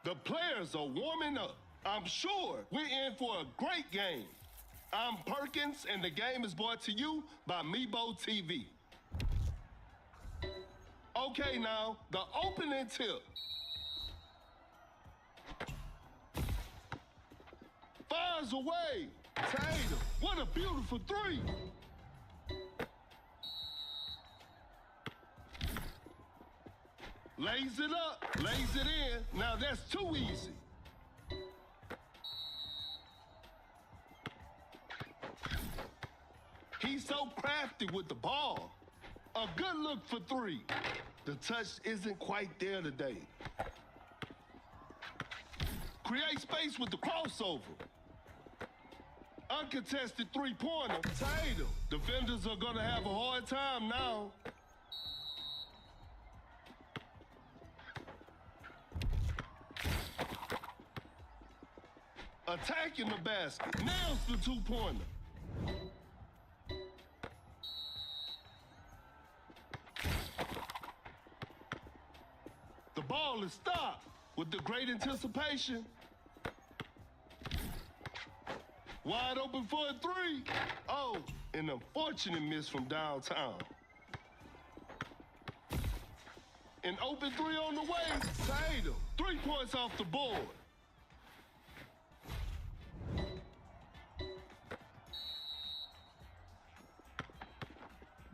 The players are warming up. I'm sure we're in for a great game. I'm Perkins, and the game is brought to you by Meebo TV. Okay, now, the opening tip. Fires away. Tatum, what a beautiful three. Lays it up, lays it in. Now that's too easy. He's so crafty with the ball. A good look for three. The touch isn't quite there today. Create space with the crossover. Uncontested three-pointer. Tatum. Defenders are gonna have a hard time now. Attacking the basket. Nails the two-pointer. The ball is stopped with the great anticipation. Wide open for a three. Oh, an unfortunate miss from downtown. An open three on the way. Tatum. 3 points off the board.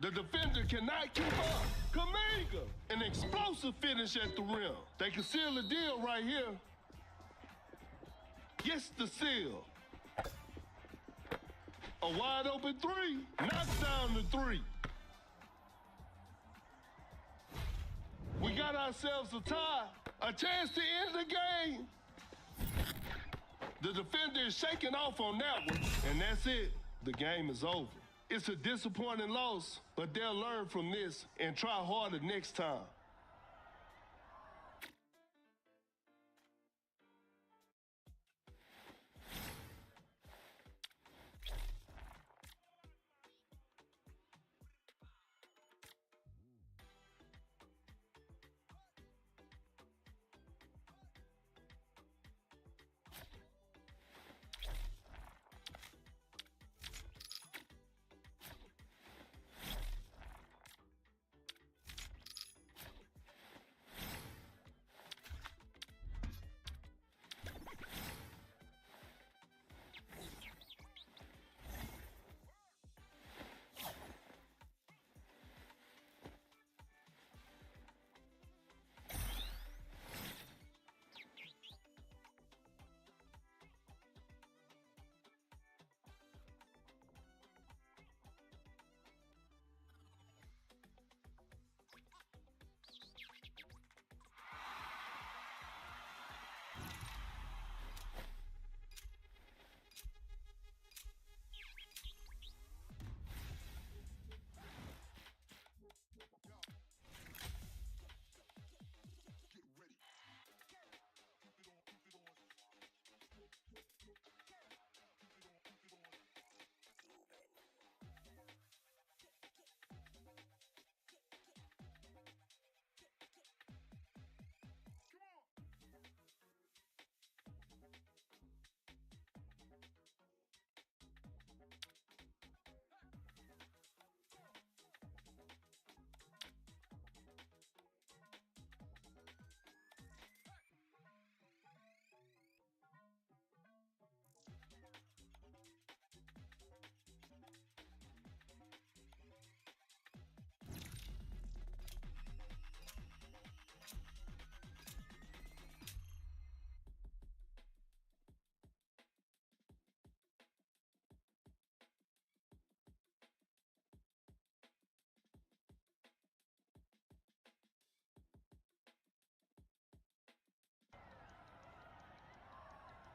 The defender cannot keep up. Kaminga, an explosive finish at the rim. They can seal the deal right here. Gets the seal. A wide open three. Knocks down the three. We got ourselves a tie. A chance to end the game. The defender is shaking off on that one. And that's it. The game is over. It's a disappointing loss, but they'll learn from this and try harder next time.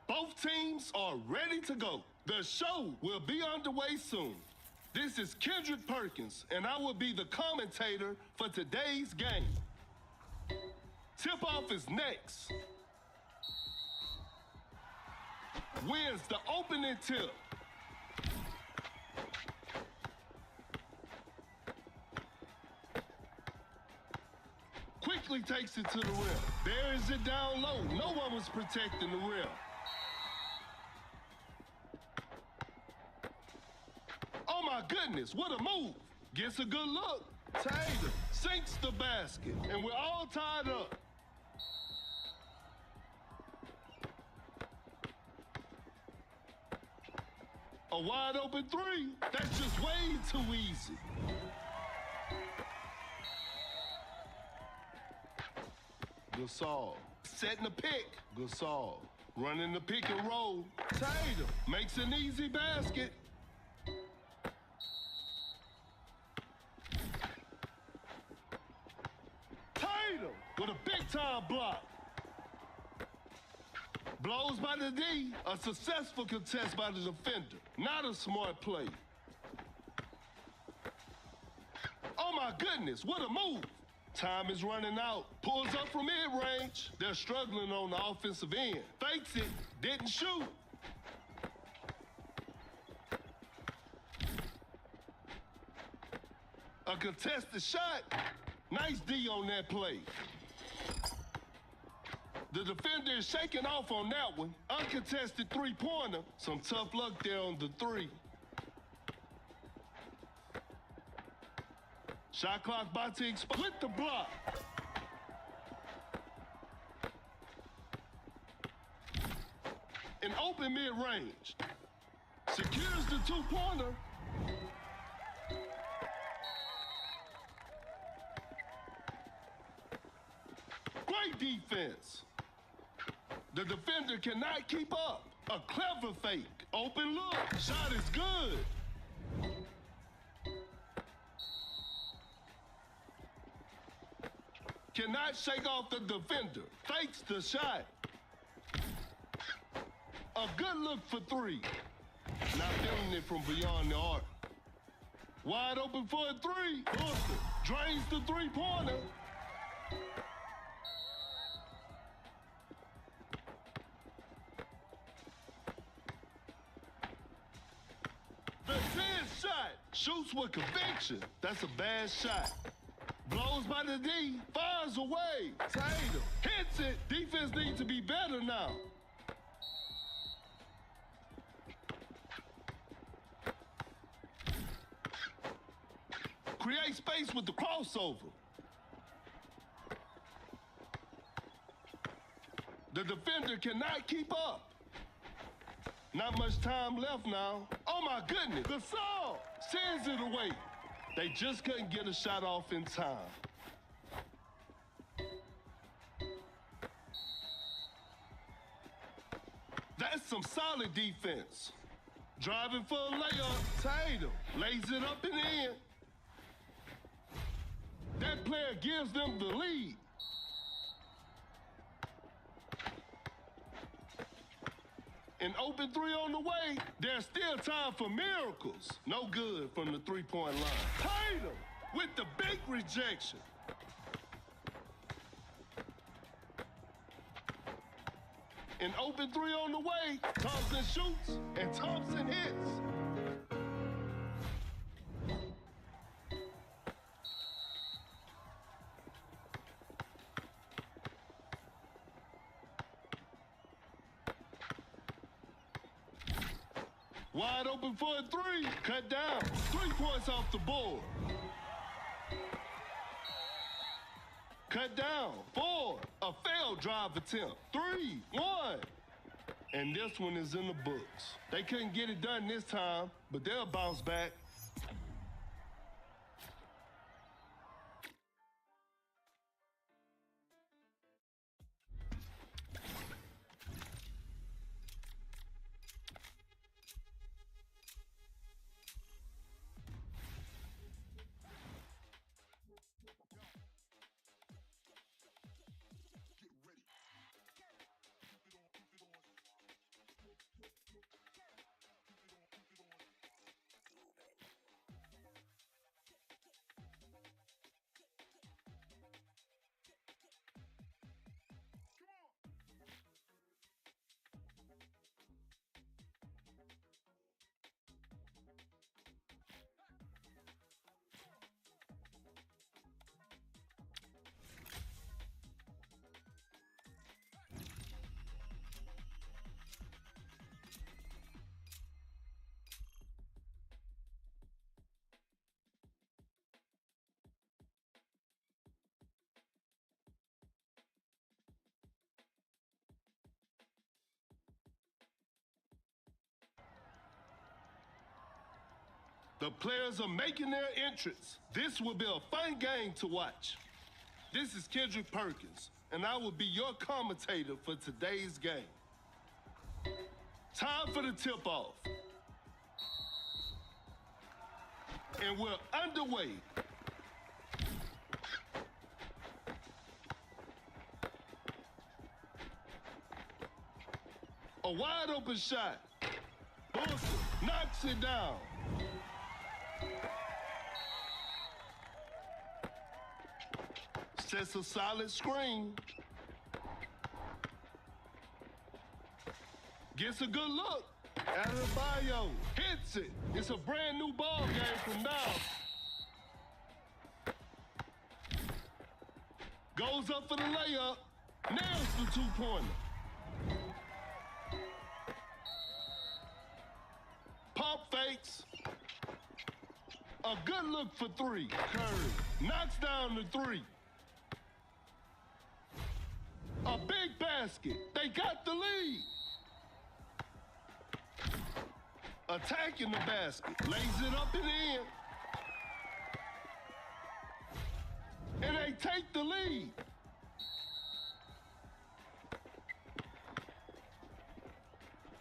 Both teams are ready to go. The show will be underway soon. This is Kendrick Perkins, and I will be the commentator for today's game. Tip-off is next. Wins the opening tip. Quickly quickly takes it to the rim. Buries it down low. No one was protecting the rim. Oh my goodness, what a move. Gets a good look. Taylor sinks the basket, and we're all tied up. A wide open three. That's just way too easy. Gasol setting the pick. Gasol running the pick and roll. Tatum makes an easy basket. Tatum with a big time block. Blows by the D. A successful contest by the defender. Not a smart play. Oh my goodness, what a move. Time is running out. Pulls up from mid-range. They're struggling on the offensive end. Fakes it. Didn't shoot. A contested shot. Nice D on that play. The defender is shaking off on that one. Uncontested three-pointer. Some tough luck there on the three. Shot clock about to expire. With the block. An open mid-range. Secures the two-pointer. Great defense. The defender cannot keep up. A clever fake. Open look. Shot is good. Cannot shake off the defender. Fakes the shot. A good look for three. Not feeling it from beyond the arc. Wide open for a three. Booker drains the three-pointer. The 10th shot. Shoots with conviction. That's a bad shot. Blows by the D. Fires away. Tatum hits it. Defense needs to be better now. Create space with the crossover. The defender cannot keep up. Not much time left now. Oh my goodness, Gasol sends it away. They just couldn't get a shot off in time. That's some solid defense. Driving for a layup. Tatum lays it up and in. That player gives them the lead. An open three on the way. There's still time for miracles. No good from the three-point line. Tatum with the big rejection. An open three on the way. Thompson shoots and Thompson hits. Wide open for a three. Cut down. 3 points off the board. Cut down. 4. A failed drive attempt. 3, 1. And this one is in the books. They couldn't get it done this time, but they'll bounce back. The players are making their entrance. This will be a fun game to watch. This is Kendrick Perkins, and I will be your commentator for today's game. Time for the tip-off. And we're underway. A wide open shot. Booker knocks it down. Sets a solid screen. Gets a good look. Adebayo hits it. It's a brand new ball game from now. Goes up for the layup. Nails the two-pointer. Pump fakes. A good look for three. Curry knocks down the three. A big basket. They got the lead. Attacking the basket. Lays it up and in. And they take the lead.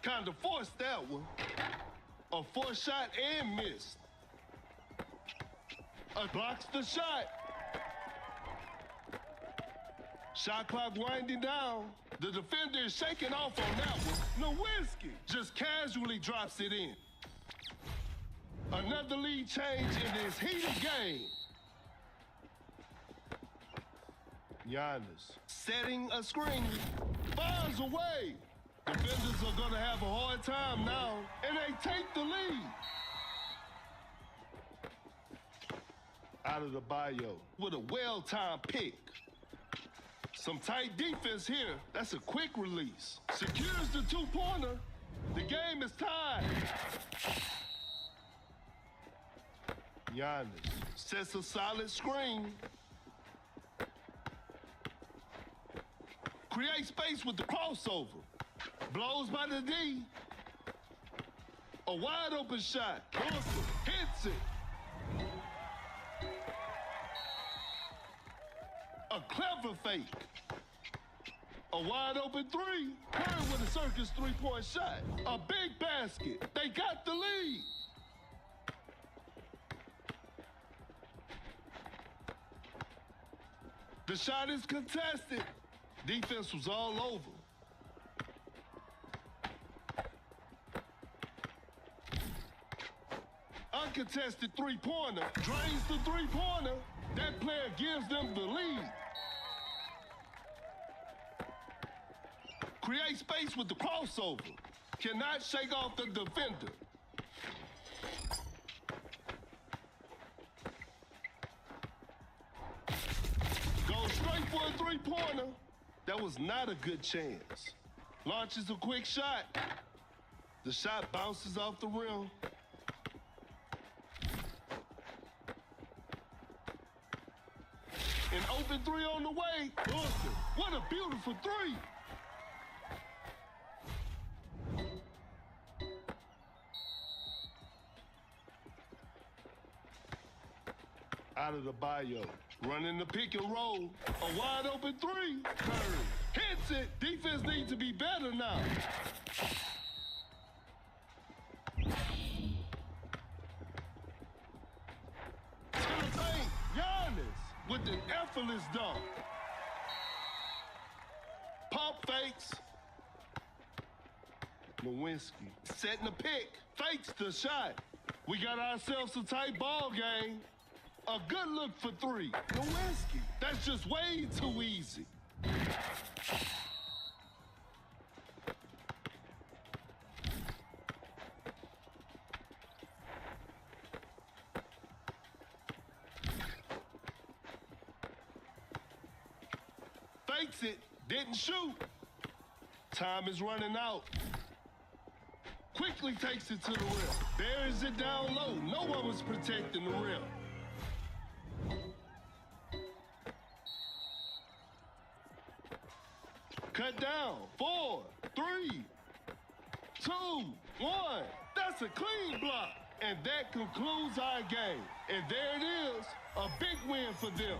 Kind of forced that one. A forced shot and missed. Blocks the shot. Shot clock winding down. The defender is shaking off on that one. Nowinski just casually drops it in. Another lead change in this heated game. Giannis setting a screen. Fires away. Defenders are going to have a hard time now, and they take the lead. Out of the bio with a well-timed pick. Some tight defense here. That's a quick release. Secures the two-pointer. The game is tied. Giannis sets a solid screen. Creates space with the crossover. Blows by the D. A wide open shot. Booker hits it. A clever fake. A wide open three. Curry with a circus three-point shot. A big basket. They got the lead. The shot is contested. Defense was all over. Uncontested three-pointer. Drains the three-pointer. That player gives them the lead. Create space with the crossover. Cannot shake off the defender. Goes straight for a three-pointer. That was not a good chance. Launches a quick shot. The shot bounces off the rim. An open three on the way. Booker, what a beautiful three. Out of the bio, running the pick and roll. A wide open three. Curry hits it. Defense needs to be better now. To the paint, Giannis with an effortless dunk. Pump fakes. Nowinski setting the pick. Fakes the shot. We got ourselves a tight ball game. A good look for three. Nowinski. That's just way too easy. Fakes it. Didn't shoot. Time is running out. Quickly takes it to the rim. Buries it down low. No one was protecting the rim. Cut down. 4, 3, 2, 1. That's a clean block. And that concludes our game. And there it is, a big win for them.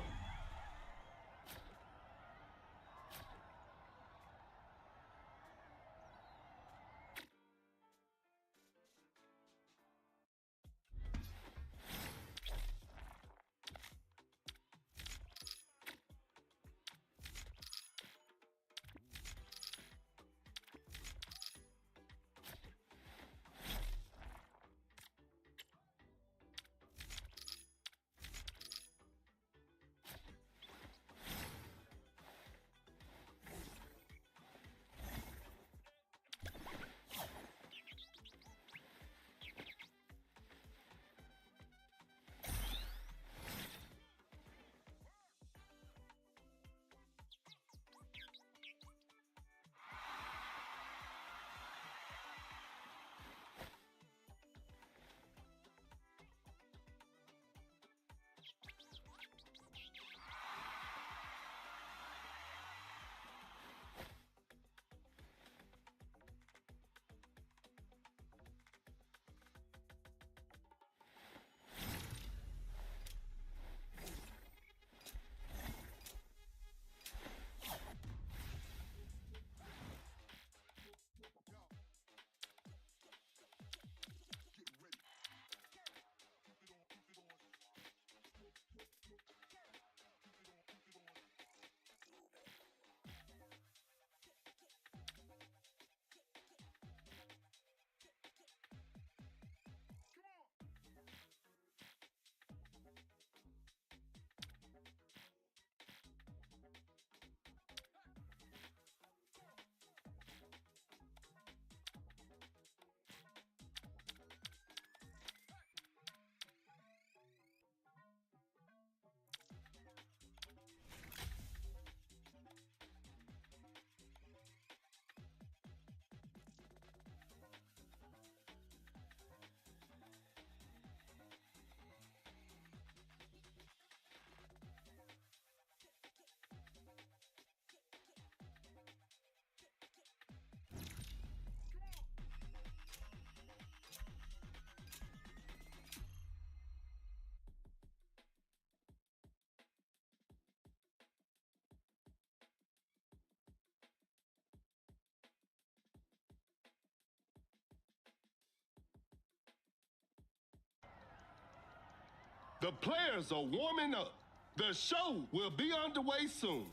The players are warming up. The show will be underway soon.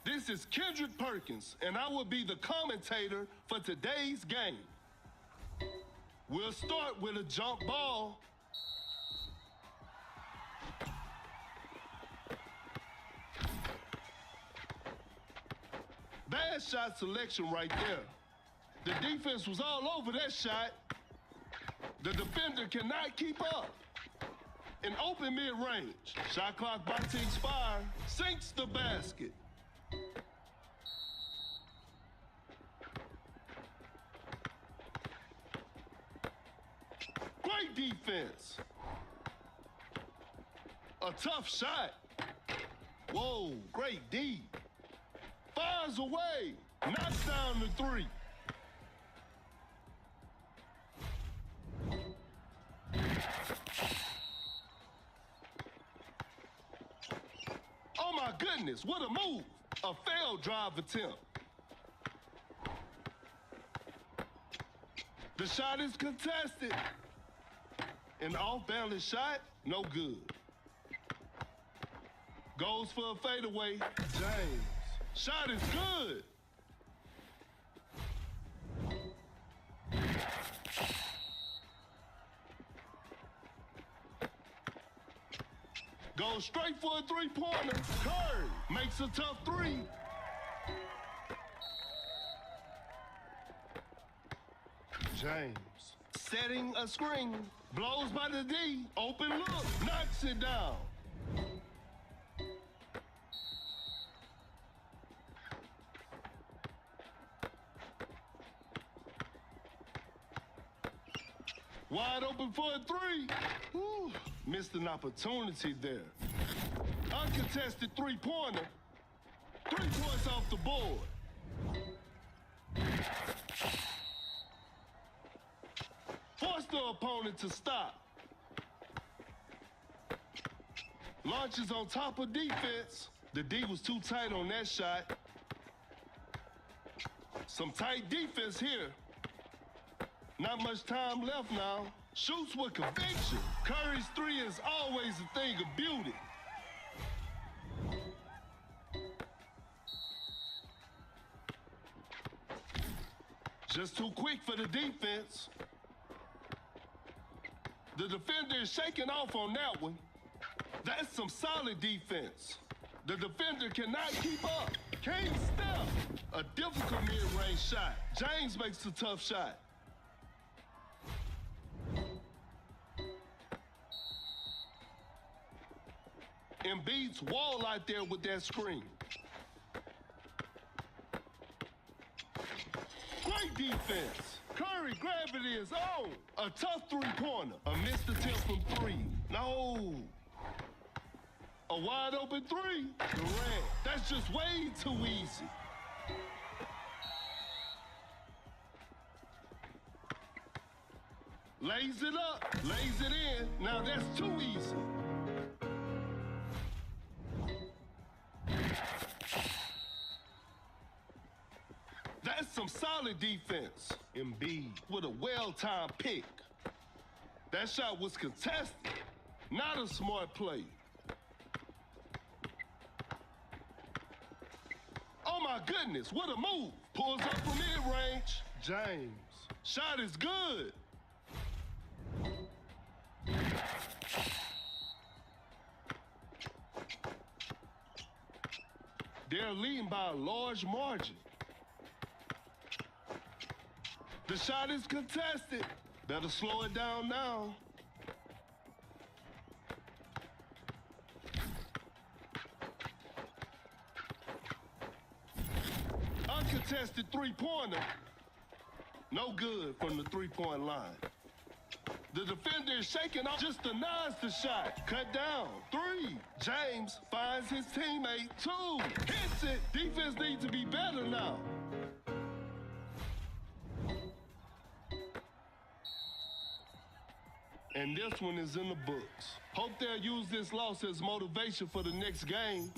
This is Kendrick Perkins, and I will be the commentator for today's game. We'll start with a jump ball. Bad shot selection right there. The defense was all over that shot. The defender cannot keep up. An open mid-range. Shot clock about to expire. Sinks the basket. Great defense. A tough shot. Whoa, great D. Fires away. Knocks down the three. Oh my goodness, what a move. A failed drive attempt. The shot is contested. An off-balance shot, no good. Goes for a fadeaway. James. Shot is good. Goes straight for a three-pointer. Curry makes a tough three. James setting a screen. Blows by the D. Open look. Knocks it down. Wide open for a three. Whew. Missed an opportunity there. Uncontested three-pointer. 3 points off the board. Forced the opponent to stop. Launches on top of defense. The D was too tight on that shot. Some tight defense here. Not much time left now. Shoots with conviction. Curry's three is always a thing of beauty. Just too quick for the defense. The defender is shaking off on that one. That's some solid defense. The defender cannot keep up. Can't step. A difficult mid-range shot. James makes a tough shot. Embiid's wall out there with that screen. Great defense. Curry gravity is on. A tough three-pointer. A missed attempt from three. No. A wide open three. Durant. That's just way too easy. Lays it up. Lays it in. Now that's too easy. That's some solid defense. Embiid with a well-timed pick. That shot was contested. Not a smart play. Oh my goodness, what a move. Pulls up from mid-range. James. Shot is good. They're leading by a large margin. The shot is contested. Better slow it down now. Uncontested three-pointer. No good from the three-point line. The defender is shaking off, just denies the shot. Cut down. Three. James finds his teammate. Two. Hits it. Defense needs to be better now. And this one is in the books. Hope they'll use this loss as motivation for the next game.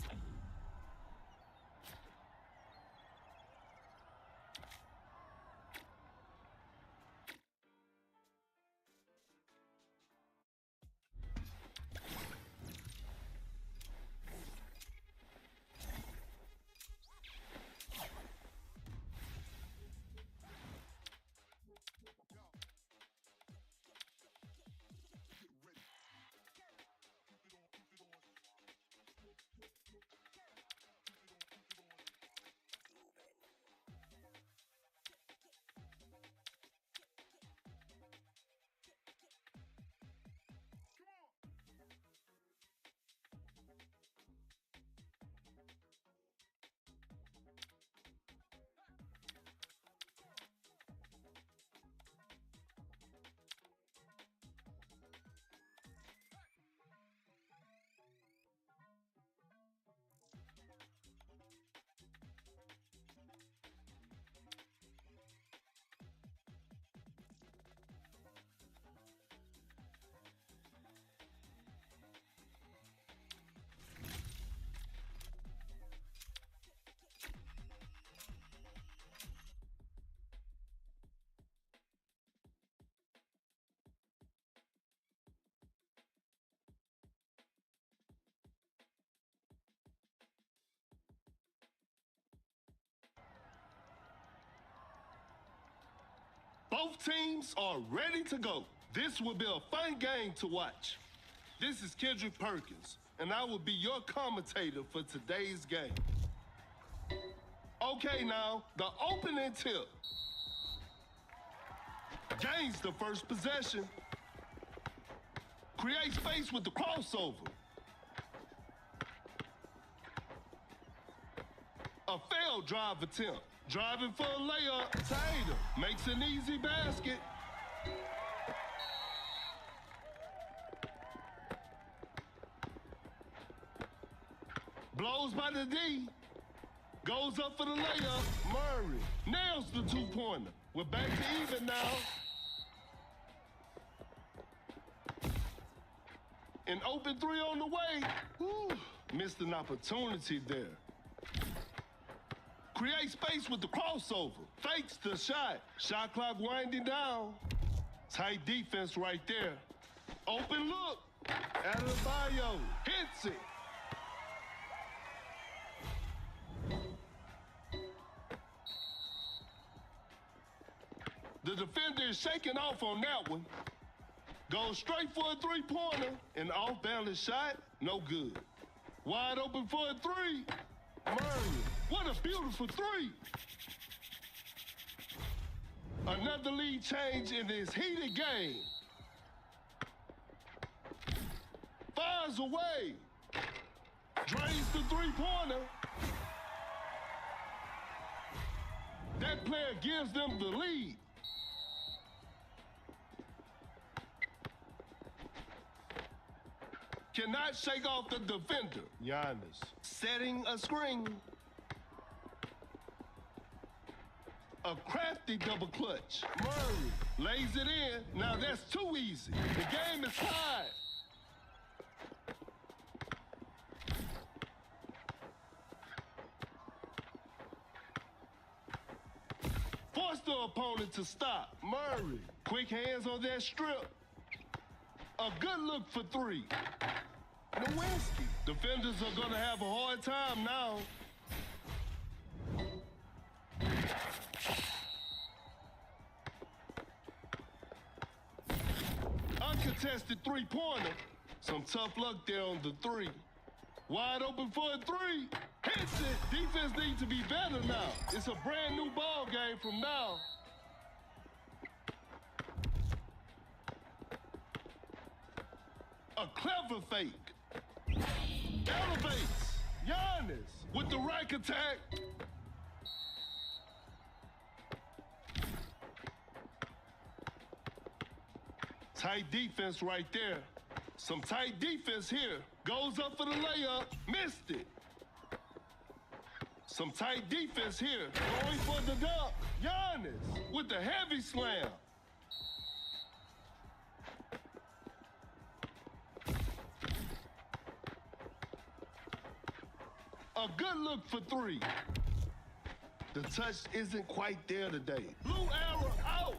Both teams are ready to go. This will be a fun game to watch. This is Kendrick Perkins, and I will be your commentator for today's game. Okay, now, the opening tip. Gains the first possession. Create space with the crossover. A failed drive attempt. Driving for a layup. Tatum makes an easy basket. Blows by the D. Goes up for the layup. Murray nails the two-pointer. We're back to even now. An open three on the way. Whew, missed an opportunity there. Create space with the crossover. Fakes the shot. Shot clock winding down. Tight defense right there. Open look. Adebayo hits it. The defender is shaking off on that one. Goes straight for a three-pointer. An off-balance shot, no good. Wide open for a three. Murray, what a beautiful three. Another lead change in this heated game. Fires away. Drains the three-pointer. That player gives them the lead. Cannot shake off the defender. Giannis setting a screen. A crafty double clutch. Murray lays it in. Now that's too easy. The game is tied. Force the opponent to stop. Murray, quick hands on that strip. A good look for three. Nowinski. Defenders are going to have a hard time now. Uncontested three-pointer. Some tough luck there on the three. Wide open for a three. Hits it. Defense needs to be better now. It's a brand new ball game from now. A clever fake. Elevates. Giannis with the rack attack. Tight defense right there. Some tight defense here. Goes up for the layup. Missed it. Some tight defense here. Going for the dunk. Giannis with the heavy slam. A good look for three. The touch isn't quite there today. Blue arrow out.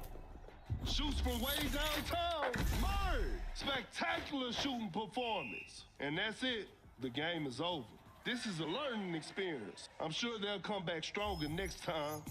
Shoots from way downtown. Murray. Spectacular shooting performance. And that's it. The game is over. This is a learning experience. I'm sure they'll come back stronger next time.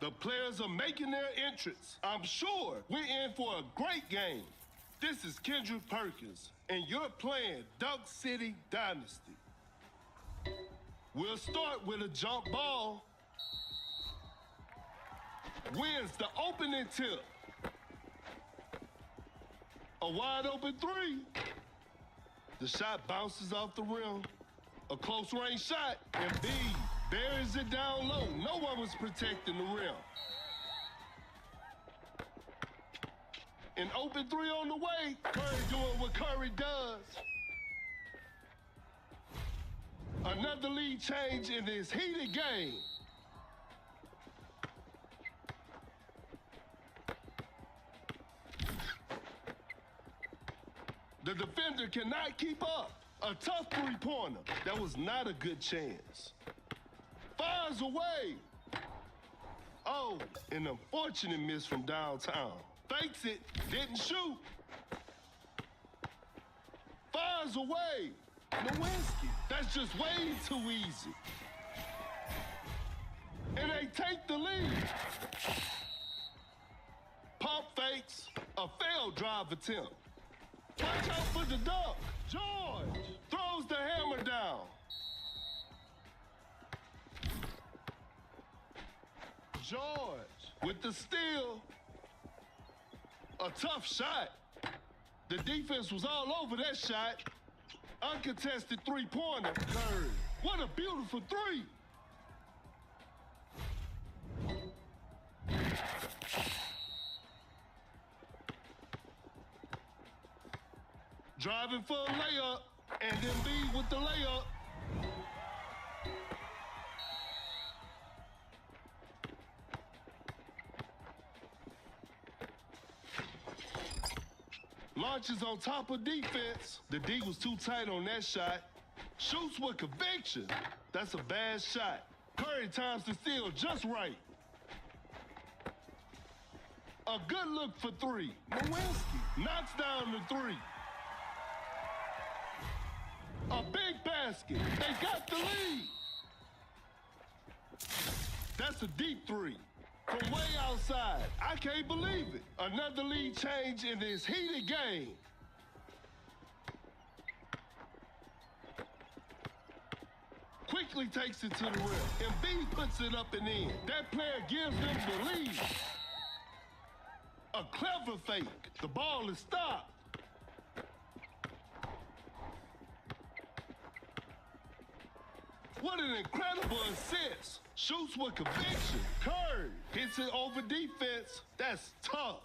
The players are making their entrance. I'm sure we're in for a great game. This is Kendrick Perkins, and you're playing Dunk City Dynasty. We'll start with a jump ball. Wins the opening tip. A wide open three. The shot bounces off the rim. A close range shot, and Embiid Buries it down low. No one was protecting the rim. An open three on the way. Curry doing what Curry does. Another lead change in this heated game. The defender cannot keep up. A tough three-pointer. That was not a good chance. Fires away. Oh, an unfortunate miss from downtown. Fakes it, didn't shoot. Fires away. Nowinski. That's just way too easy. And they take the lead. Pump fakes. A failed drive attempt. Watch out for the dunk. George throws the hammer down. George with the steal. A tough shot. The defense was all over that shot. Uncontested three-pointer. Curry. What a beautiful three. Driving for a layup, and Embiid with the layup. Launches on top of defense. The D was too tight on that shot. Shoots with conviction. That's a bad shot. Curry times the steal just right. A good look for three. Nowinski knocks down the three. A big basket. They got the lead. That's a deep three. From way outside. I can't believe it. Another lead change in this heated game. Quickly takes it to the rim. Embiid puts it up and in. That player gives them the lead. A clever fake. The ball is stopped. What an incredible assist. Shoots with conviction. Curry hits it over defense. That's tough.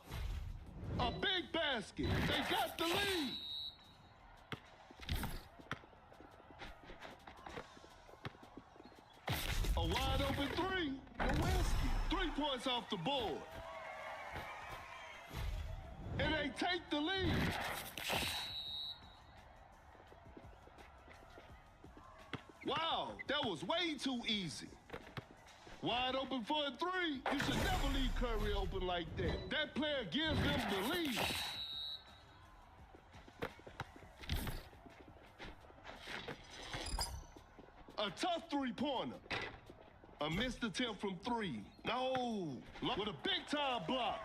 A big basket. They got the lead. A wide open three. Nowinski. 3 points off the board. And they take the lead. Wow, that was way too easy. Wide open for a three. You should never leave Curry open like that. That player gives them the lead. A tough three-pointer. A missed attempt from three. No, with a big-time block.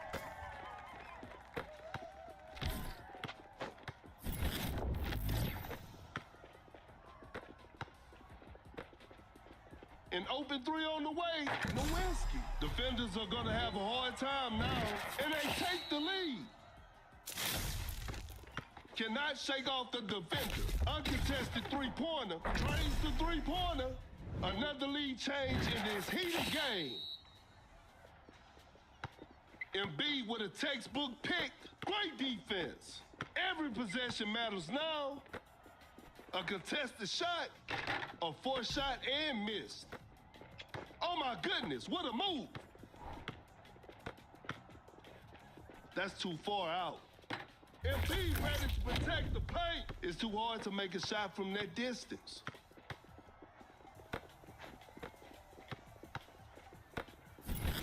An open three on the way. Nowinski. Defenders are going to have a hard time now. And they take the lead. Cannot shake off the defender. Uncontested three-pointer. Drains the three-pointer. Another lead change in this heated game. Embiid with a textbook pick. Great defense. Every possession matters now. A contested shot. A forced shot and missed. Oh my goodness, what a move. That's too far out. Embiid ready to protect the paint. It's too hard to make a shot from that distance.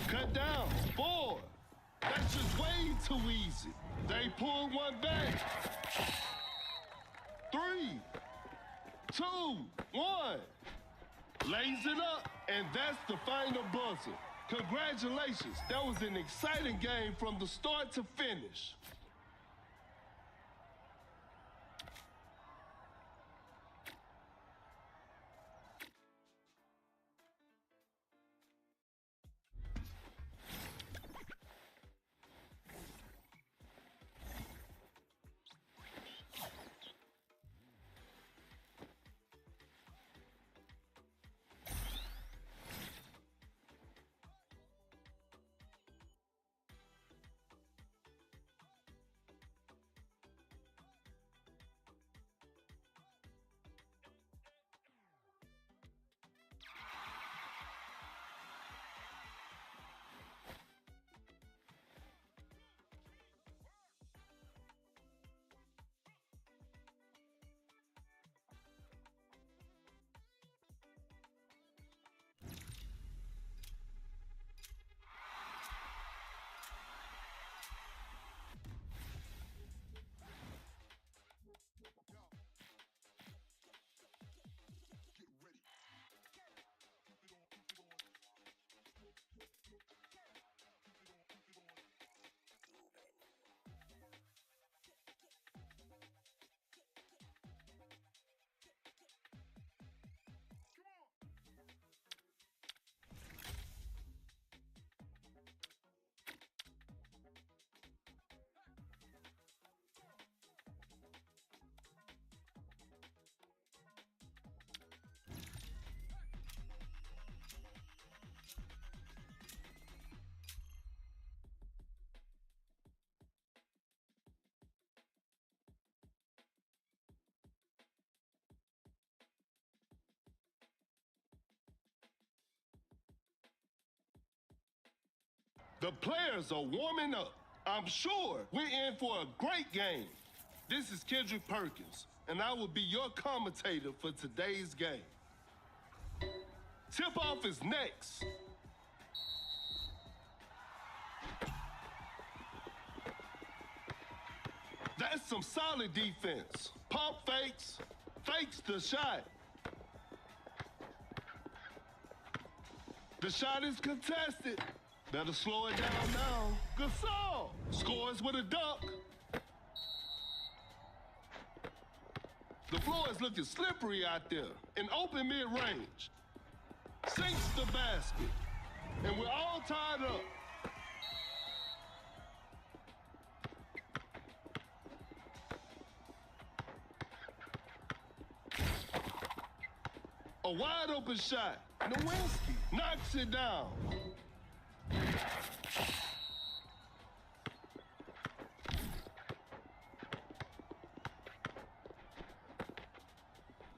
Cut down, 4. That's just way too easy. They pulled one back. 3, 2, 1. Lays it up, and that's the final buzzer. Congratulations, that was an exciting game from the start to finish. The players are warming up. I'm sure we're in for a great game. This is Kendrick Perkins, and I will be your commentator for today's game. Tip-off is next. That's some solid defense. Pump fakes, fakes the shot. The shot is contested. Better slow it down now. Gasol scores with a dunk. The floor is looking slippery out there. In open mid-range. Sinks the basket. And we're all tied up. A wide open shot. Nowinski knocks it down.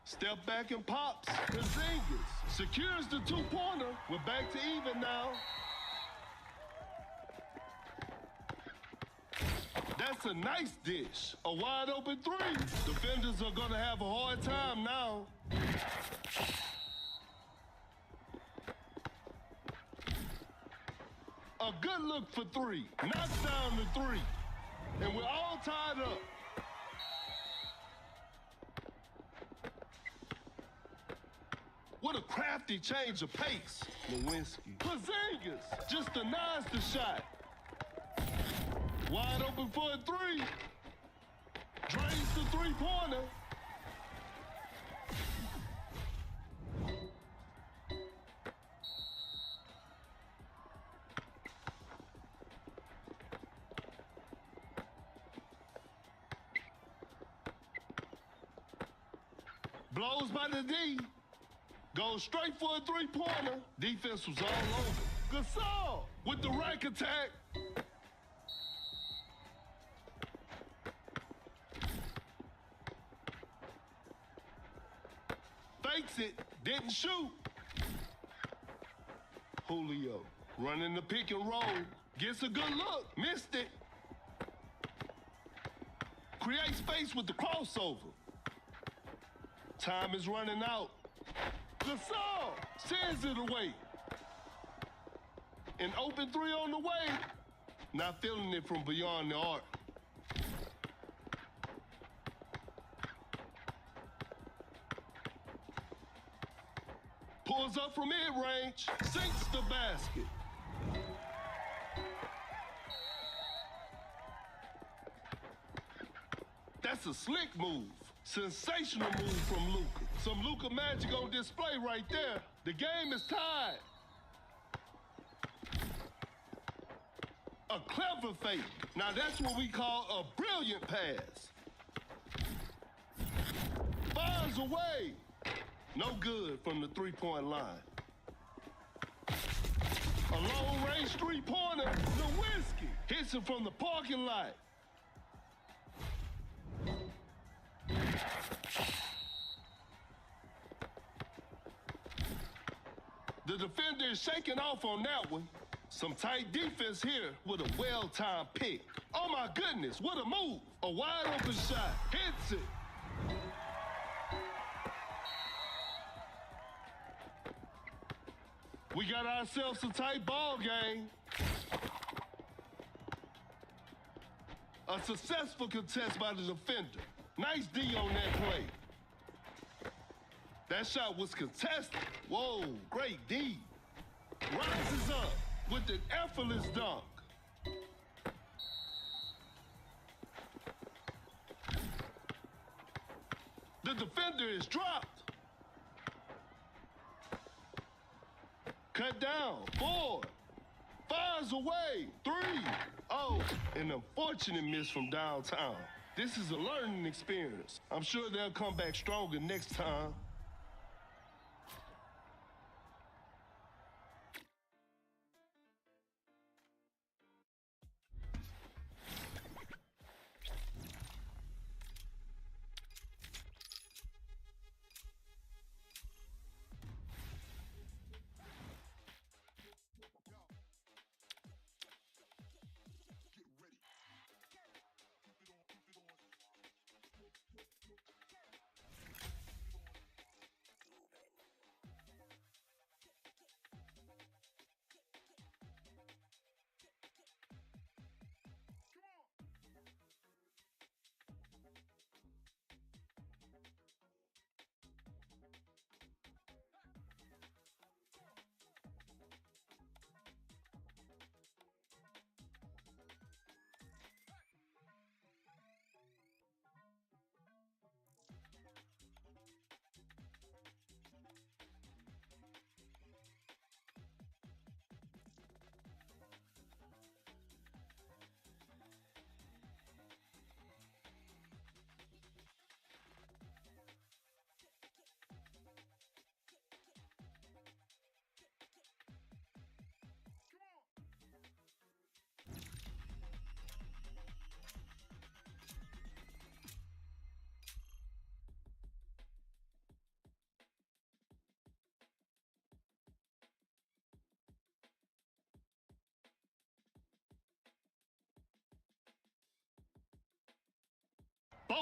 Step back and pops. Porzingis secures the two-pointer. We're back to even now. That's a nice dish. A wide open three. Defenders are going to have a hard time now. A good look for three. Knocks down the three. And we're all tied up. What a crafty change of pace. Nowinski. Porzingis just denies the shot. Wide open for a three. Drains the three-pointer. Blows by the D. Goes straight for a three-pointer. Defense was all over. Gasol with the rack attack. Fakes it, didn't shoot. Julio running the pick and roll. Gets a good look, missed it. Creates space with the crossover. Time is running out. Gasol sends it away. An open three on the way. Not feeling it from beyond the arc. Pulls up from mid-range. Sinks the basket. That's a slick move. Sensational move from Luka. Some Luka magic on display right there. The game is tied. A clever fake. Now that's what we call a brilliant pass. Fires away. No good from the three-point line. A long-range three-pointer. Nowinski hits it from the parking lot. The defender is shaking off on that one. Some tight defense here with a well-timed pick. Oh my goodness, what a move. A wide open shot, hits it. We got ourselves a tight ball game. A successful contest by the defender. Nice D on that play. That shot was contested. Whoa, great D. Rises up with an effortless dunk. The defender is dropped. Cut down, 4. Fires away, 3. Oh, an unfortunate miss from downtown. This is a learning experience. I'm sure they'll come back stronger next time.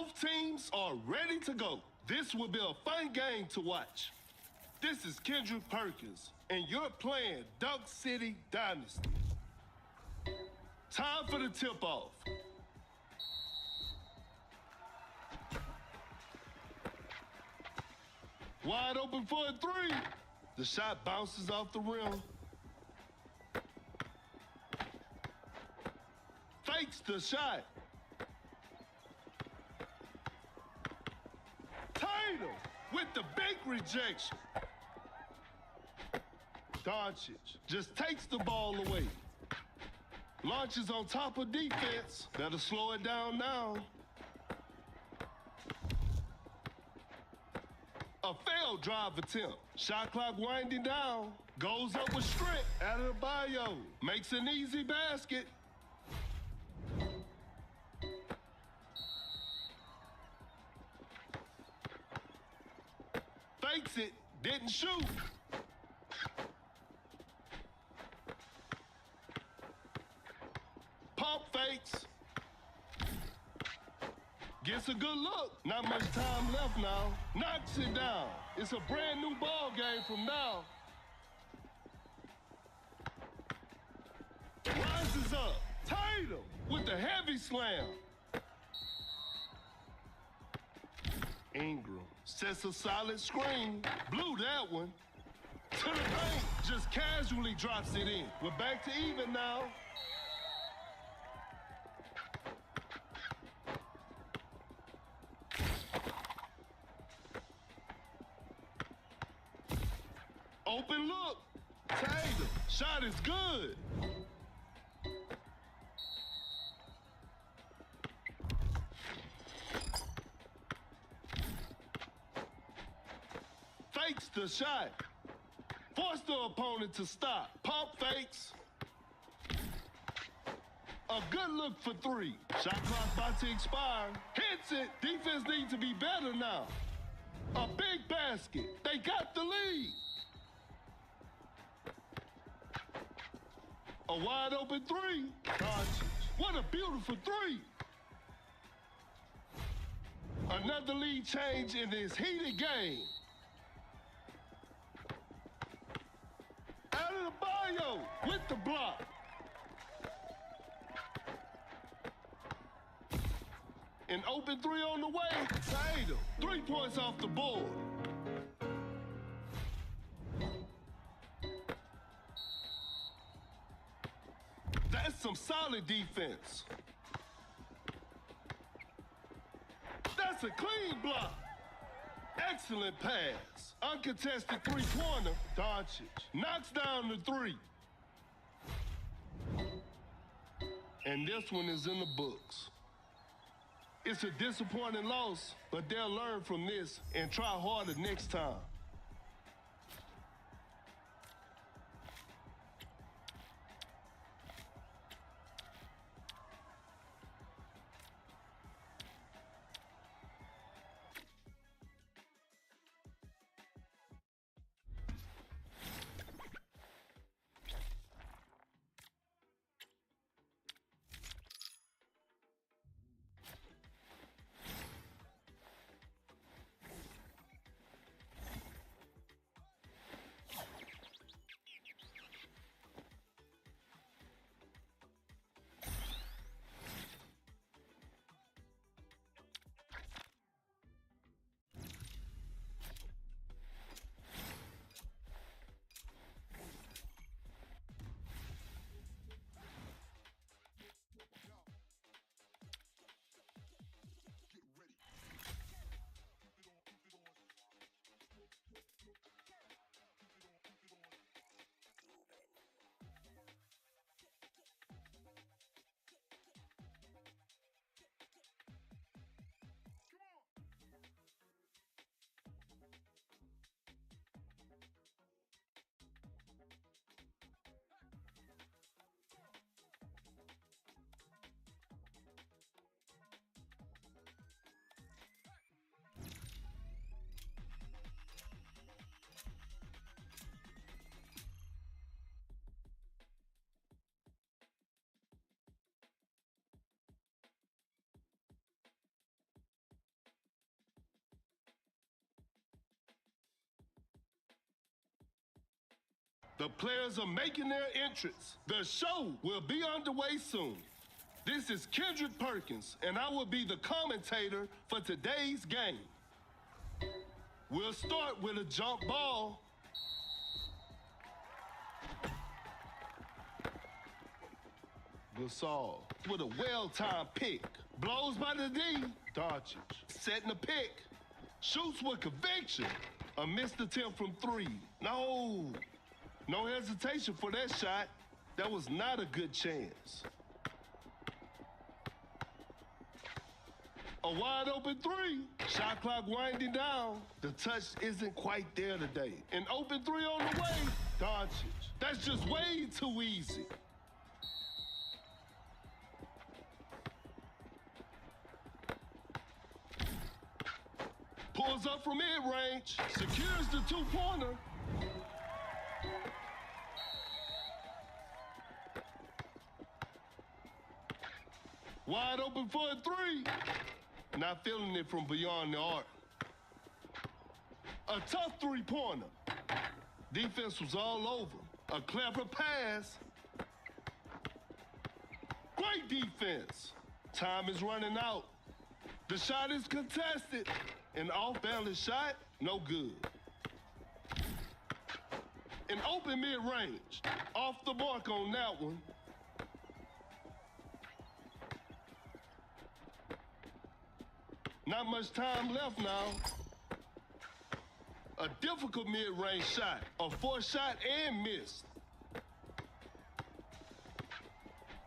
Both teams are ready to go. This will be a fun game to watch. This is Kendrick Perkins, and you're playing Dunk City Dynasty. Time for the tip-off. Wide open for a three. The shot bounces off the rim. Fakes the shot. Tatum with the big rejection. Doncic just takes the ball away. Launches on top of defense. Better slow it down now. A failed drive attempt. Shot clock winding down. Goes up with strength. Adebayo makes an easy basket. Fakes it. Didn't shoot. Pump fakes. Gets a good look. Not much time left now. Knocks it down. It's a brand new ball game from now. Rises up. Tatum with the heavy slam. Ingram sets a solid screen. Blew that one. To the paint. Just casually drops it in. We're back to even now. Open look. Tatum. Shot is good. Fakes the shot. Force the opponent to stop. Pump fakes. A good look for three. Shot clock about to expire. Hits it. Defense needs to be better now. A big basket. They got the lead. A wide open three. Doncic. What a beautiful three. Another lead change in this heated game. Adebayo with the block. An open three on the way. Tatum. 3 points off the board. That's some solid defense. That's a clean block. Excellent pass. Uncontested three-pointer. Doncic knocks down the three. And this one is in the books. It's a disappointing loss, but they'll learn from this and try harder next time. The players are making their entrance. The show will be underway soon. This is Kendrick Perkins, and I will be the commentator for today's game. We'll start with a jump ball. Gasol with a well-timed pick. Blows by the D. Doncic setting the pick. Shoots with conviction. A missed attempt from three. No hesitation for that shot. That was not a good chance. A wide open three. Shot clock winding down. The touch isn't quite there today. An open three on the way. Doncic. That's just way too easy. Pulls up from mid-range. Secures the two-pointer. Wide open for a three. Not feeling it from beyond the arc. A tough three-pointer. Defense was all over. A clever pass. Great defense. Time is running out. The shot is contested. An off-balance shot, no good. An open mid-range. Off the mark on that one. Not much time left now. A difficult mid-range shot. A forced shot and missed.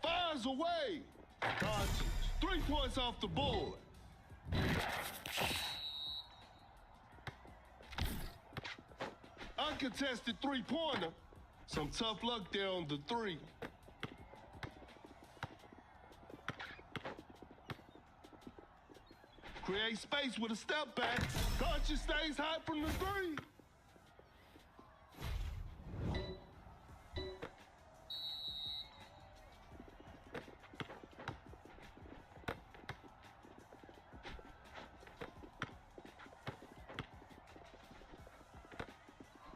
Fires away. Doncic. 3 points off the board. Uncontested three-pointer. Some tough luck there on the three. Create space with a step back. Doncic stays hot from the three.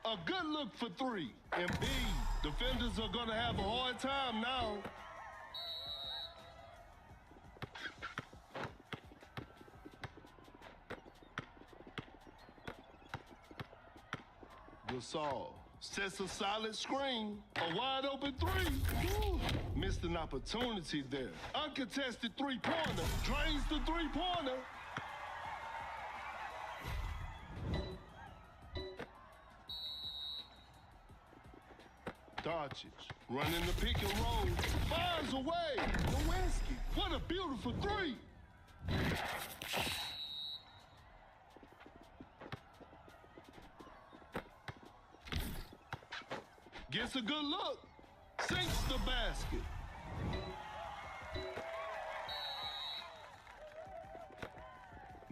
A good look for three. And B, defenders are going to have a hard time now. Gasol sets a solid screen. A wide open three. Woo. Missed an opportunity there. Uncontested three-pointer. Drains the three-pointer. Doncic running the pick and roll. Fires away. Lewinsky. What a beautiful three. Gets a good look. Sinks the basket.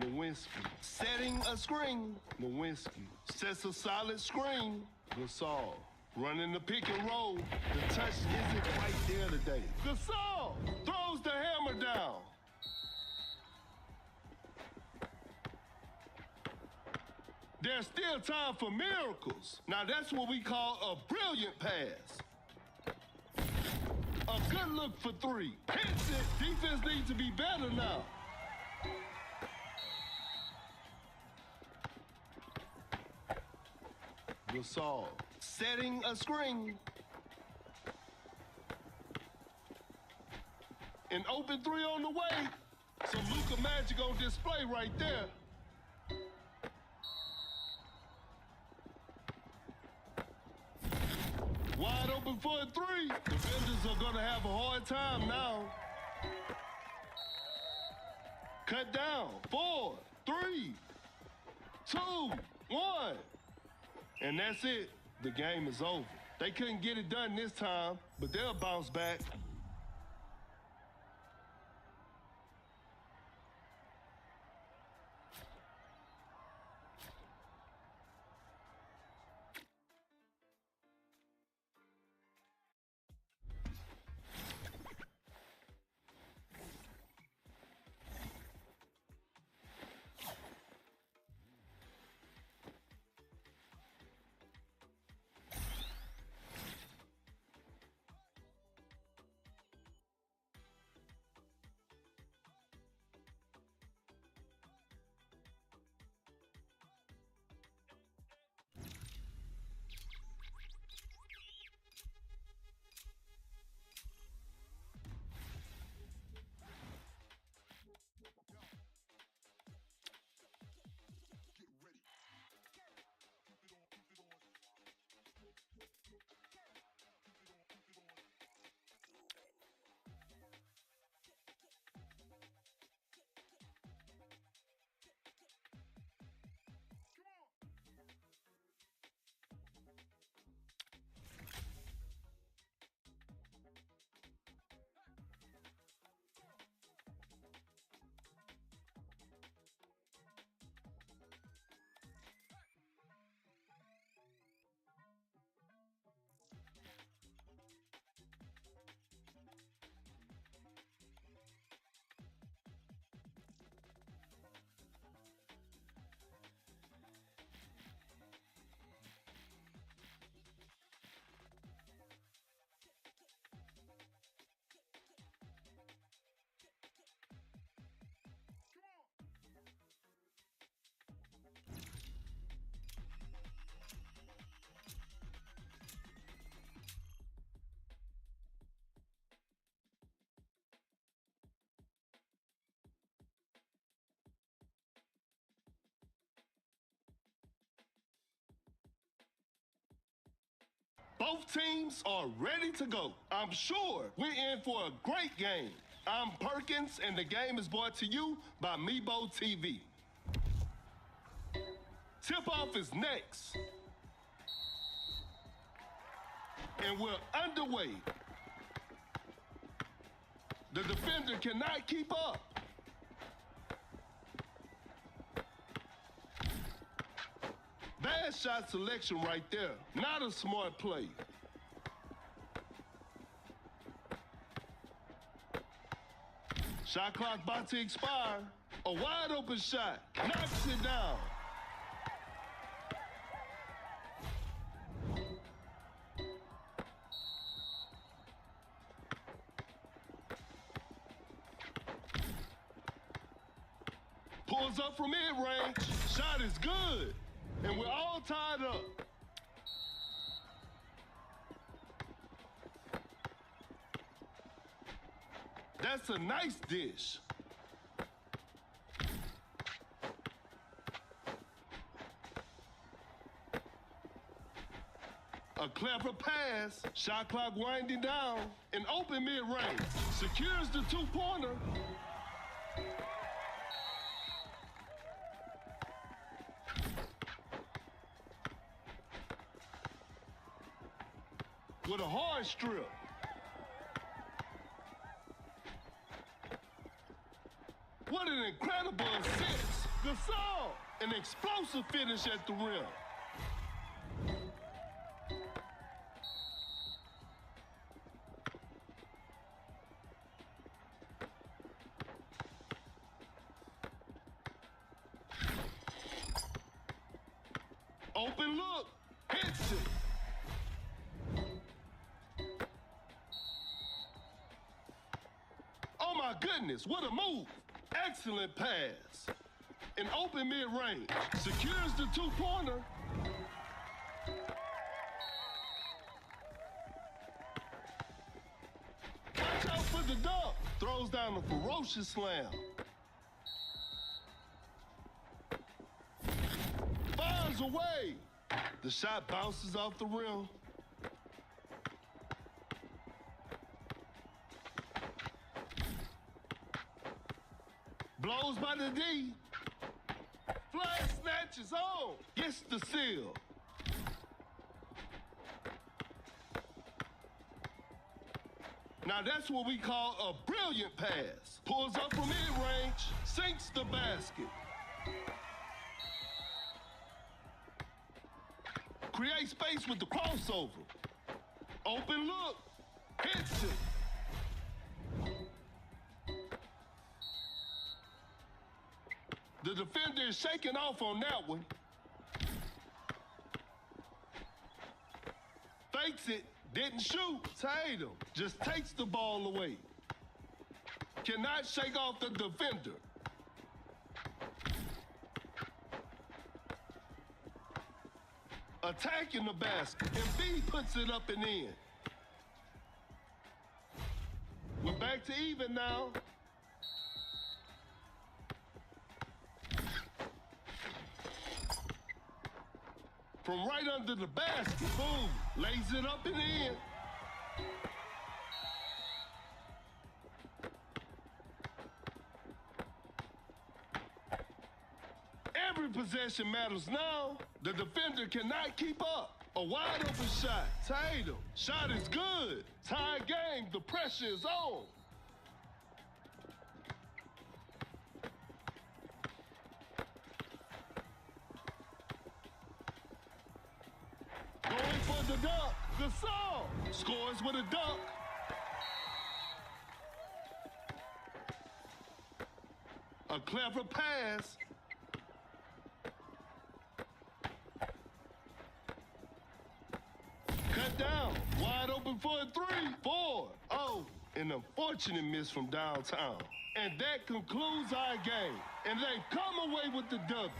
Lewinsky setting a screen. Lewinsky sets a solid screen. Gasol running the pick and roll. The touch isn't quite there today. Gasol throws the hammer down. There's still time for miracles. Now that's what we call a brilliant pass. A good look for three. Hits it. Defense needs to be better now. Gasol setting a screen. An open three on the way. Some Luka magic on display right there. Wide open for a three. Defenders are going to have a hard time now. Cut down. 4, 3, 2, 1. And that's it. The game is over. They couldn't get it done this time, but they'll bounce back. Both teams are ready to go. I'm sure we're in for a great game. I'm Perkins, and the game is brought to you by Meebo TV. Tip-off is next. And we're underway. The defender cannot keep up. Bad shot selection right there. Not a smart play. Shot clock about to expire. A wide open shot. Knocks it down. Pulls up from mid-range. Shot is good. And we're all tied up. That's a nice dish. A clever pass. Shot clock winding down. An open mid-range. Secures the two-pointer. With a hard strip. What an incredible assist. Gasol, an explosive finish at the rim. Open look, hits it. Oh my goodness, what a move. Excellent pass. An open mid-range. Secures the two-pointer. Watch out for the dunk. Throws down a ferocious slam. Fires away. The shot bounces off the rim. Blows by the D. Flag snatches on. Gets the seal. Now that's what we call a brilliant pass. Pulls up from mid-range, sinks the basket. Create space with the crossover. Open look, hits it. The defender is shaking off on that one. Fakes it, didn't shoot. Tatum just takes the ball away. Cannot shake off the defender. Attacking the basket, and B puts it up and in. We're back to even now. From right under the basket, boom, lays it up and in. Every possession matters now. The defender cannot keep up. A wide open shot. Tatum. Shot is good. Tie game. The pressure is on. Going for the dunk. Gasol scores with a dunk. A clever pass. Cut down. Wide open for a 3-4. Oh, an unfortunate miss from downtown. And that concludes our game. And they come away with the W.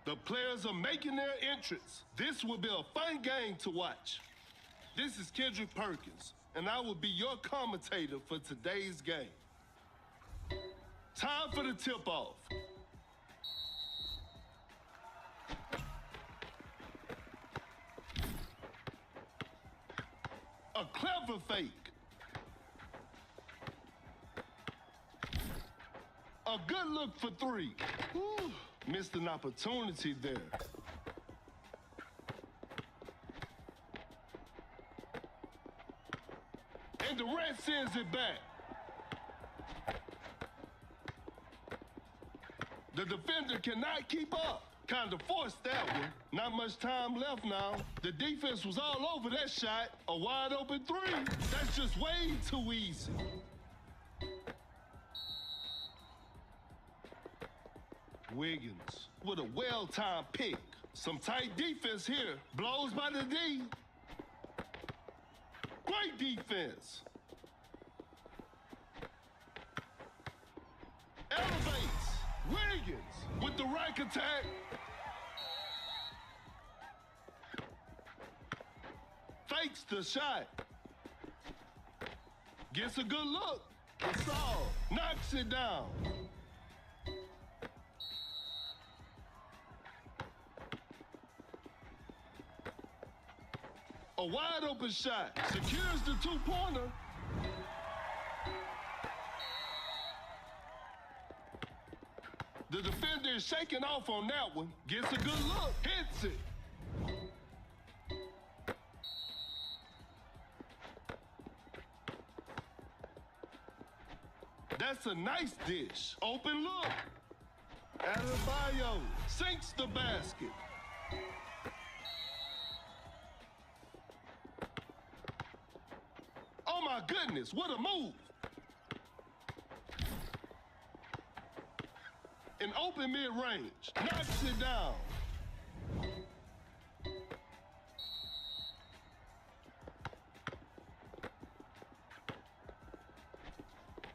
The players are making their entrance. This will be a fun game to watch. This is Kendrick Perkins, and I will be your commentator for today's game. Time for the tip-off. A clever fake. A good look for three. Whew, missed an opportunity there. And Durant sends it back. The defender cannot keep up. Kind of forced that one. Not much time left now. The defense was all over that shot. A wide open three. That's just way too easy. Wiggins with a well-timed pick. Some tight defense here. Blows by the D. Great defense. Elevates. Wiggins with the rack attack. Fakes the shot. Gets a good look. Gasol knocks it down. A wide open shot. Secures the two-pointer. The defender is shaking off on that one. Gets a good look. Hits it. That's a nice dish. Open look. Adebayo sinks the basket. Oh my goodness, what a move. An open mid-range. Knocks it down.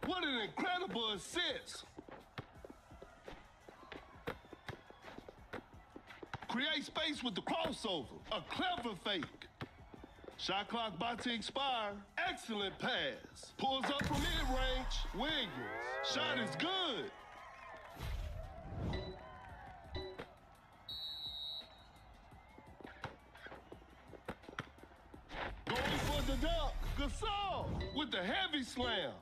What an incredible assist. Create space with the crossover. A clever fake. Shot clock about to expire. Excellent pass. Pulls up from mid-range. Wiggins. Shot is good. Going for the dunk. Gasol with the heavy slam.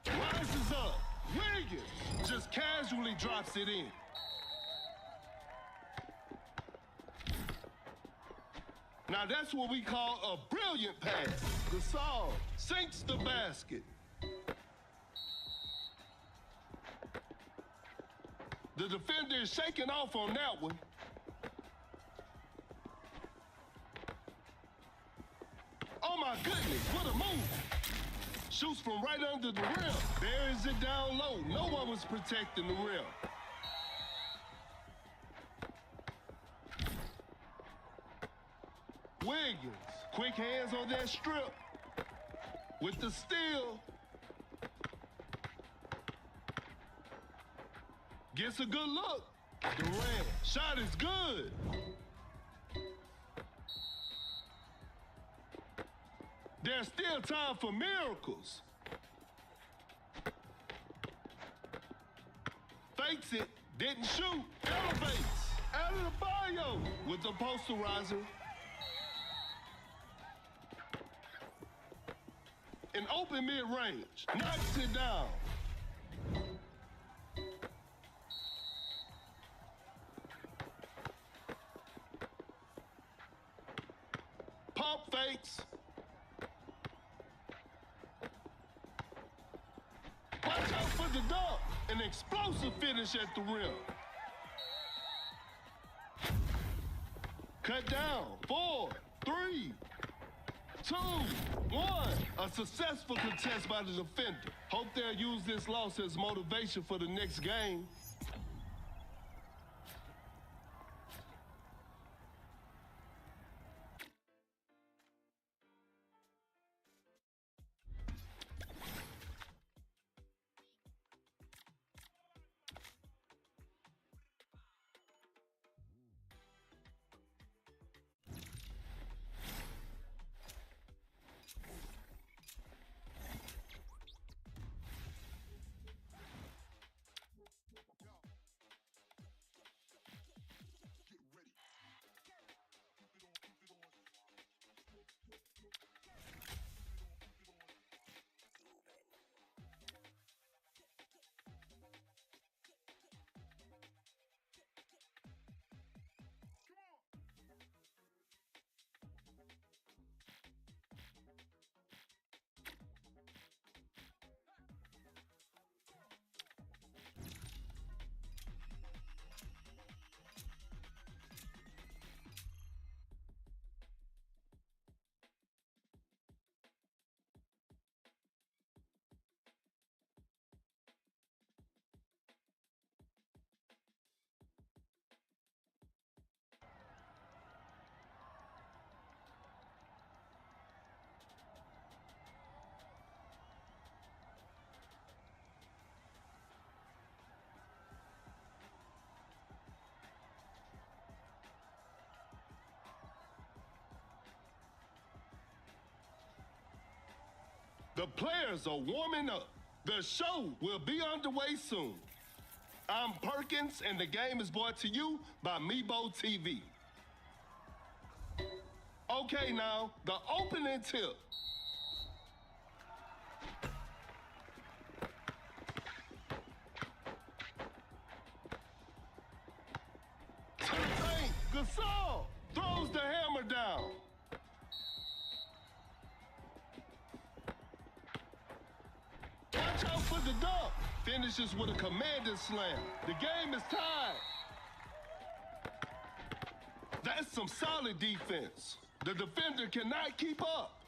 Rises up. Wiggins just casually drops it in. Now that's what we call a brilliant pass. Gasol sinks the basket. The defender is shaking off on that one. Oh my goodness, what a move. Shoots from right under the rim. Buries it down low. No one was protecting the rim. Wiggins, quick hands on that strip. With the steal. Gets a good look. Durant, shot is good. There's still time for miracles. Fakes it, didn't shoot, elevates. Adebayo with the posterizer. An open mid-range, knocks it down. Pump fakes. Watch out for the dunk. An explosive finish at the rim. Cut down. 4, 3, 2, 1. A successful contest by the defender. Hope they'll use this loss as motivation for the next game. The players are warming up. The show will be underway soon. I'm Perkins, and the game is brought to you by Meebo TV. Okay, now, the opening tip. To the paint, Gasol throws the hammer down. Watch out for the dunk. Finishes with a commanding slam. The game is tied. That's some solid defense. The defender cannot keep up.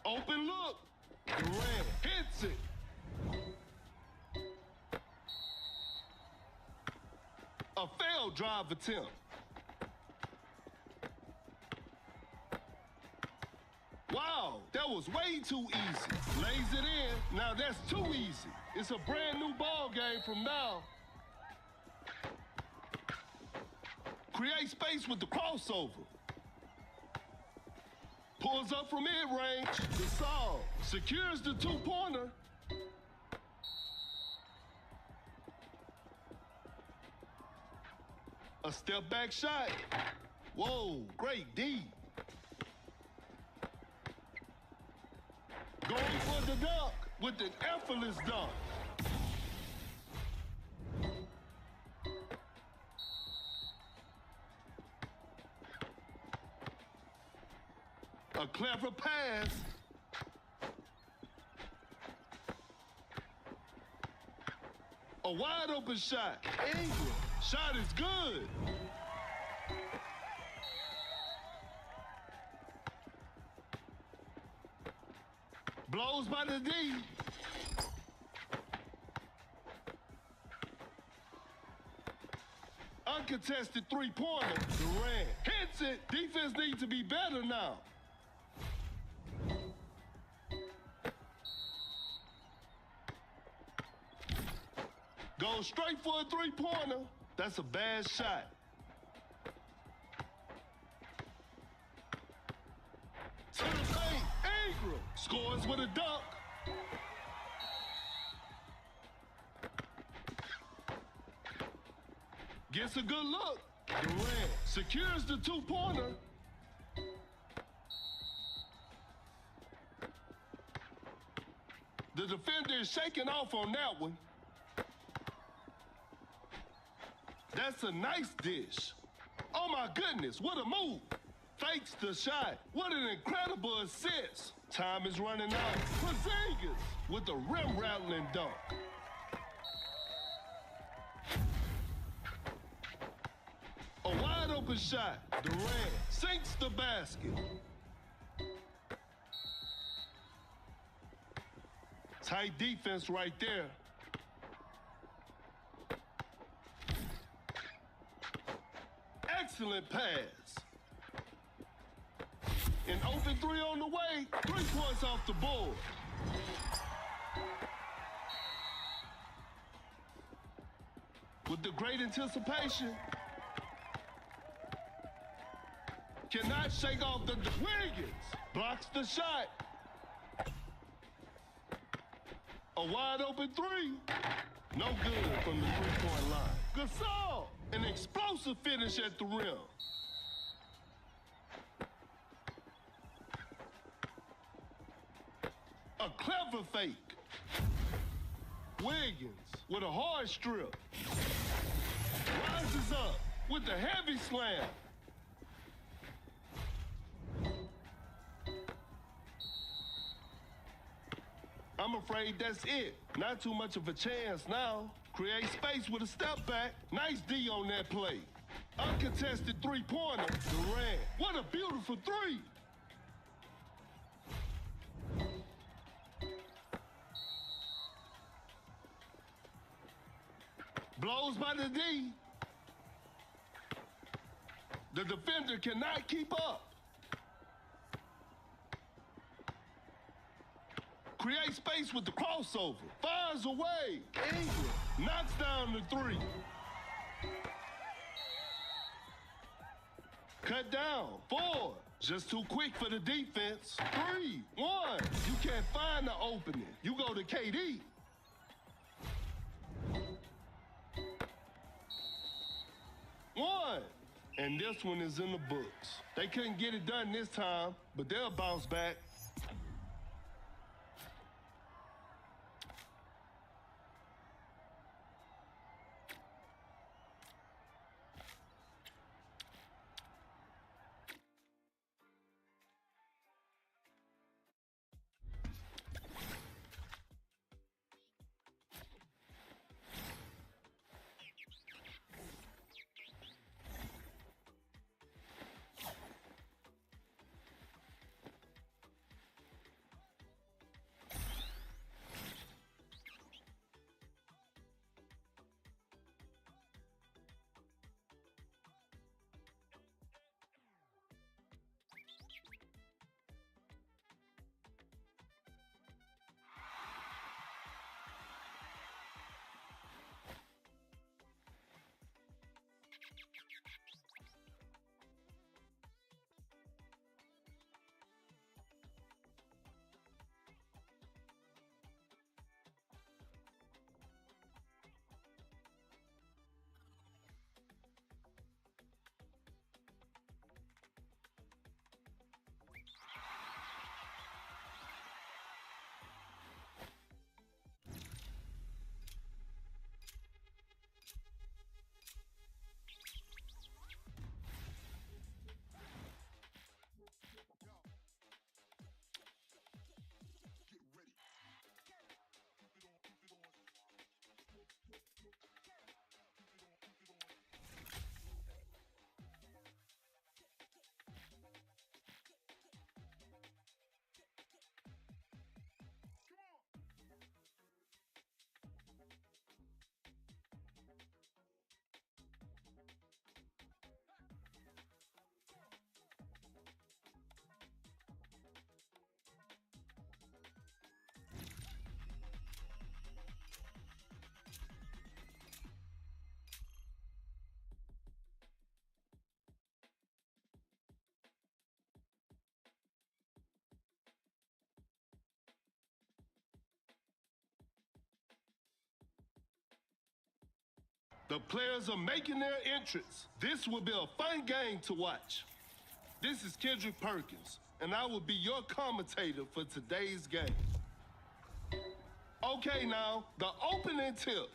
Open look. Durant hits it. A failed drive attempt. Wow, that was way too easy. Lays it in. Now that's too easy. It's a brand new ball game from now. Create space with the crossover. Pulls up from mid-range. Gasol secures the two-pointer. A step-back shot. Whoa, great D. Going for the dunk with an effortless dunk. A clever pass. A wide open shot. Ingram. Shot is good. Blows by the D. Uncontested three-pointer. Durant hits it. Defense needs to be better now. Goes straight for a three-pointer. That's a bad shot. To the paint, Ingram scores with a dunk. Gets a good look. Durant secures the two-pointer. The defender is shaking off on that one. That's a nice dish. Oh my goodness, what a move. Fakes the shot. What an incredible assist. Time is running out. Porzingis with the rim-rattling dunk. A wide-open shot. Durant sinks the basket. Tight defense right there. Excellent pass. An open three on the way. 3 points off the board. With the great anticipation. Cannot shake off the Wiggins. Blocks the shot. A wide open three. No good from the three-point line. Gasol, an explosive finish at the rim. A clever fake. Wiggins with a hard strip. Rises up with a heavy slam. I'm afraid that's it. Not too much of a chance now. Create space with a step back. Nice D on that play. Uncontested three-pointer. Durant. What a beautiful three. Blows by the D. The defender cannot keep up. Create space with the crossover. Fires away. Ingram knocks down the three. Cut down. 4. Just too quick for the defense. 3. can't find the opening, you go to KD. One. And this one is in the books. They couldn't get it done this time, but they'll bounce back. The players are making their entrance. This will be a fun game to watch. This is Kendrick Perkins, and I will be your commentator for today's game. Okay, now, the opening tip.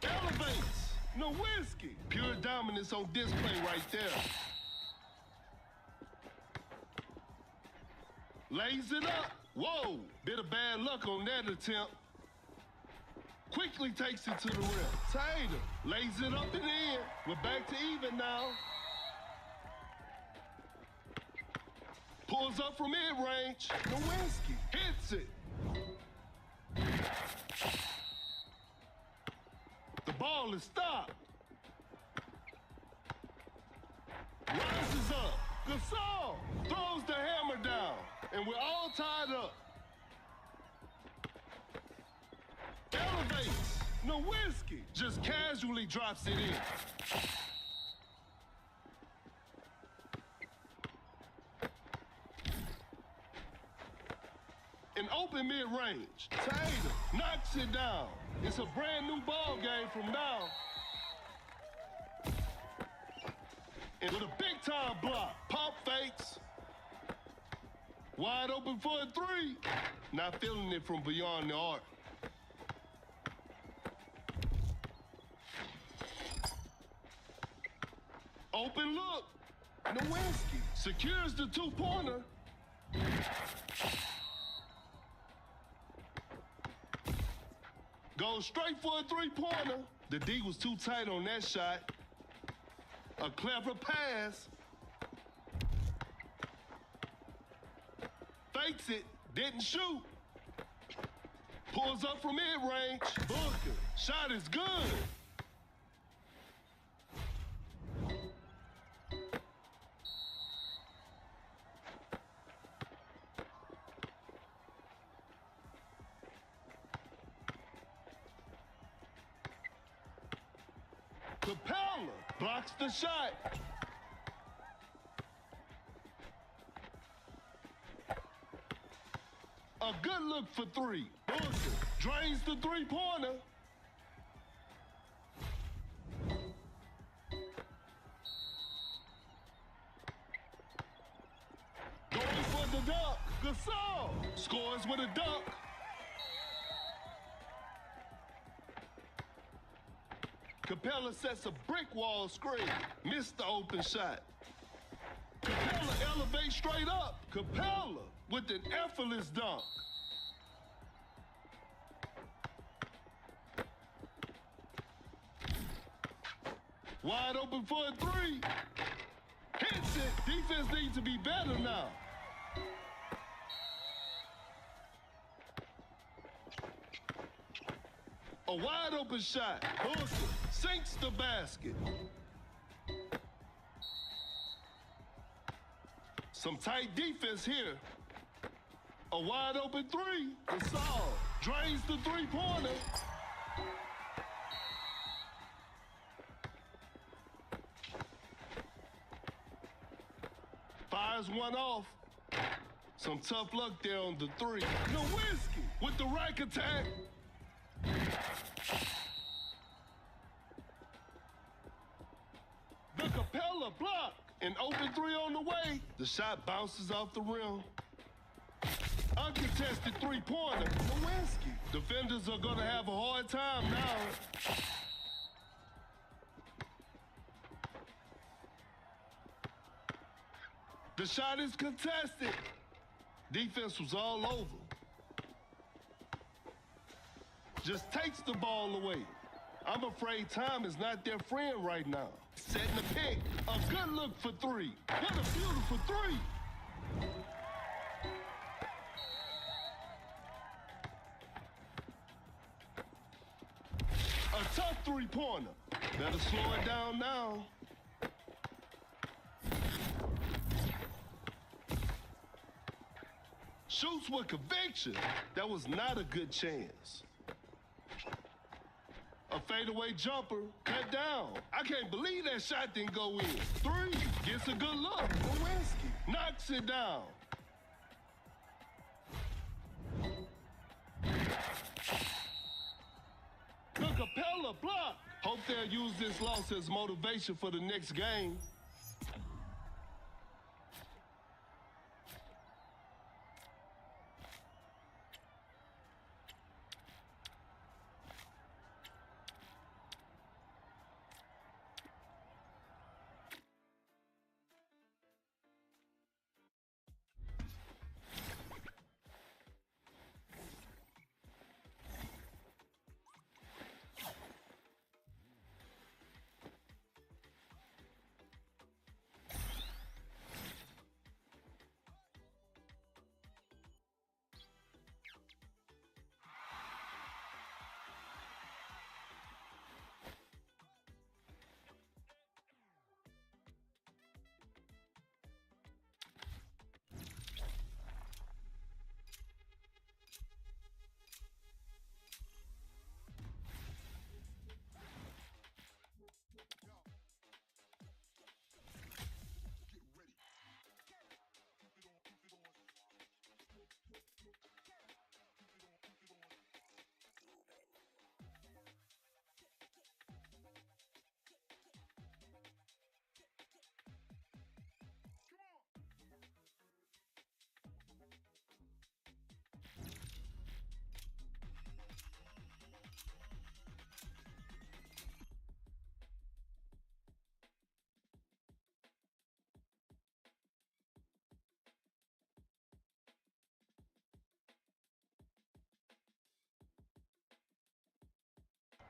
Elevates, Nowitzki. Pure dominance on display right there. Lays it up. Whoa, bit of bad luck on that attempt. Quickly takes it to the rim. Tatum lays it up and in. We're back to even now. Pulls up from mid-range. Nowitzki hits it. The ball is stopped. Rises up. Gasol throws the hammer down. And we're all tied up. Elevates. Nowitzki just casually drops it in. An open mid-range. Tatum knocks it down. It's a brand new ball game from now. And with a big-time block. Pump fakes. Wide open for a three. Not feeling it from beyond the arc. Open look. Nowitzki secures the two-pointer. Goes straight for a three-pointer. The D was too tight on that shot. A clever pass. Fakes it, didn't shoot. Pulls up from mid-range. Booker, shot is good. Capella blocks the shot. A good look for three. Booker drains the three-pointer. Going for the dunk. Gasol scores with a dunk. Capella sets a brick wall screen. Missed the open shot. Capella elevates straight up. Capella with an effortless dunk. Wide open for a three. Hits it. Defense needs to be better now. A wide open shot. Hooker sinks the basket. Some tight defense here. A wide open three. Gasol drains the three-pointer. Fires one off. Some tough luck there on the three. Nowitzki with the rack attack. The Capella block. An open three on the way. The shot bounces off the rim. Uncontested three-pointer. Nowitzki. Defenders are going to have a hard time now. The shot is contested. Defense was all over. Just takes the ball away. I'm afraid time is not their friend right now. Setting the pick. A good look for three. What a beautiful three. A tough three-pointer. Better slow it down now. Shoots with conviction. That was not a good chance. A fadeaway jumper, cut down. I can't believe that shot didn't go in. Three, gets a good look. Nowitzki knocks it down. The Capella block. Hope they'll use this loss as motivation for the next game.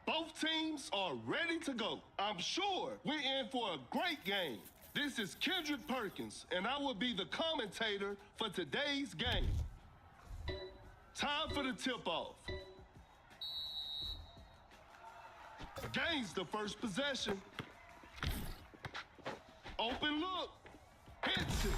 Both teams are ready to go. I'm sure we're in for a great game. This is Kendrick Perkins, and I will be the commentator for today's game. Time for the tip-off. Gains the first possession. Open look. Hits it.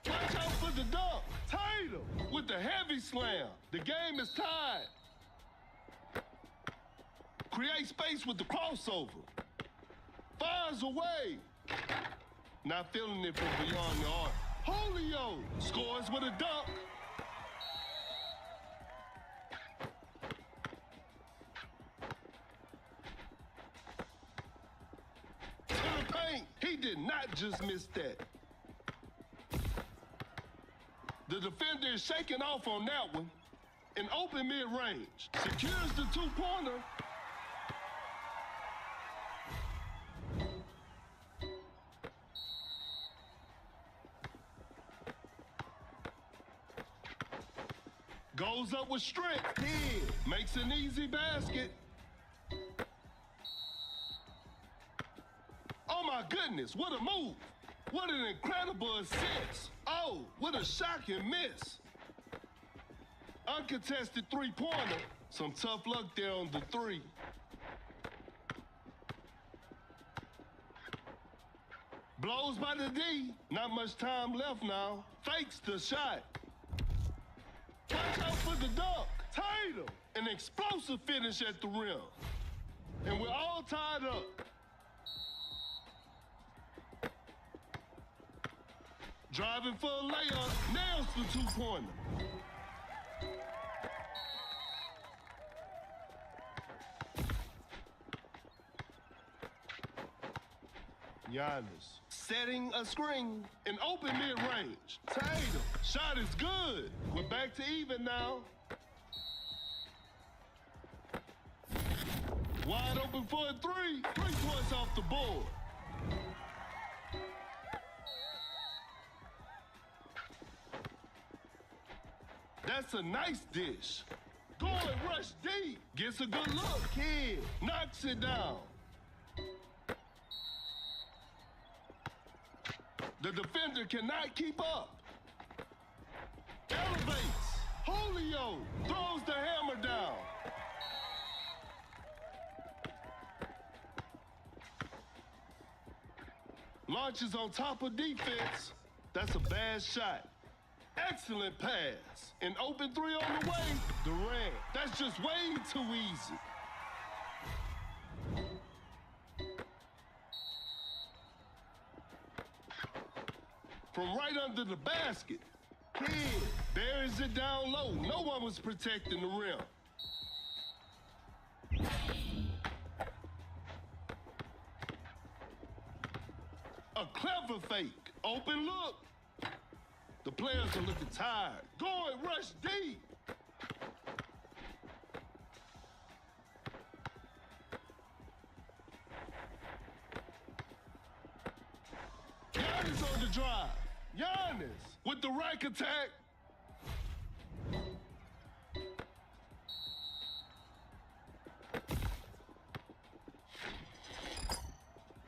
Watch out for the dunk. Tatum with the heavy slam. The game is tied. Create space with the crossover. Fires away. Not feeling it from beyond the arc. Julio scores with a dunk. To the paint. He did not just miss that. The defender is shaking off on that one. An open mid-range. Secures the two-pointer. Goes up with strength. Head. Makes an easy basket. Oh my goodness, what a move. What an incredible assist. Oh, what a shocking miss. Uncontested three-pointer. Some tough luck there on the three. Blows by the D. Not much time left now. Fakes the shot. Watch out for the dunk. Tatum. An explosive finish at the rim. And we're all tied up. Driving for a layup. Nails the two-pointer. Giannis setting a screen. An open mid-range. Tatum. Shot is good. We're back to even now. Wide open for a three. 3 points off the board. That's a nice dish. Going rush deep. Gets a good look. Kid knocks it down. The defender cannot keep up. Elevates. Julio throws the hammer down. Launches on top of defense. That's a bad shot. Excellent pass. An open three on the way. Durant. That's just way too easy. From right under the basket. Kid buries it down low. No one was protecting the rim. A clever fake. Open look. The players are looking tired. Going rush deep. Giannis on the drive. Giannis with the rack attack.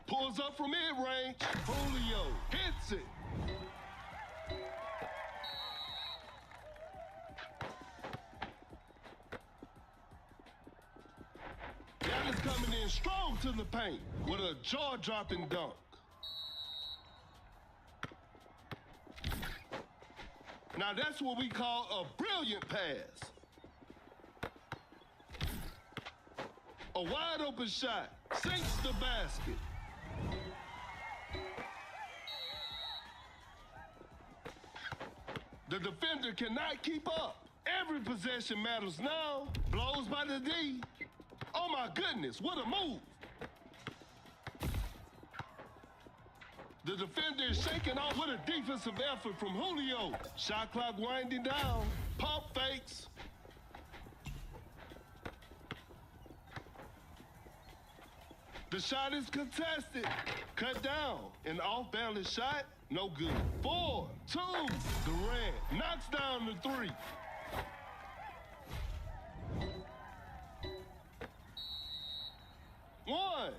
Pulls up from mid-range. Julio hits it. Giannis coming in strong to the paint with a jaw-dropping dunk. Now that's what we call a brilliant pass. A wide open shot sinks the basket. The defender cannot keep up. Every possession matters now. Blows by the D. Oh my goodness, what a move. The defender is shaking off with a defensive effort from Julio. Shot clock winding down. Pump fakes. The shot is contested. Cut down. An off-balance shot. No good. 4, 2. Durant knocks down the three. One.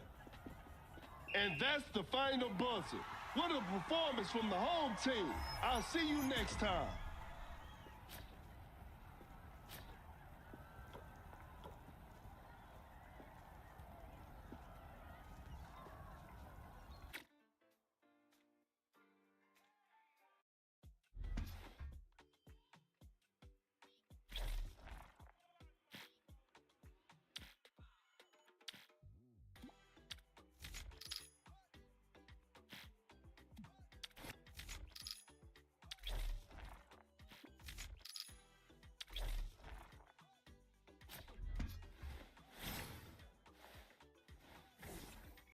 And that's the final buzzer. What a performance from the home team. I'll see you next time.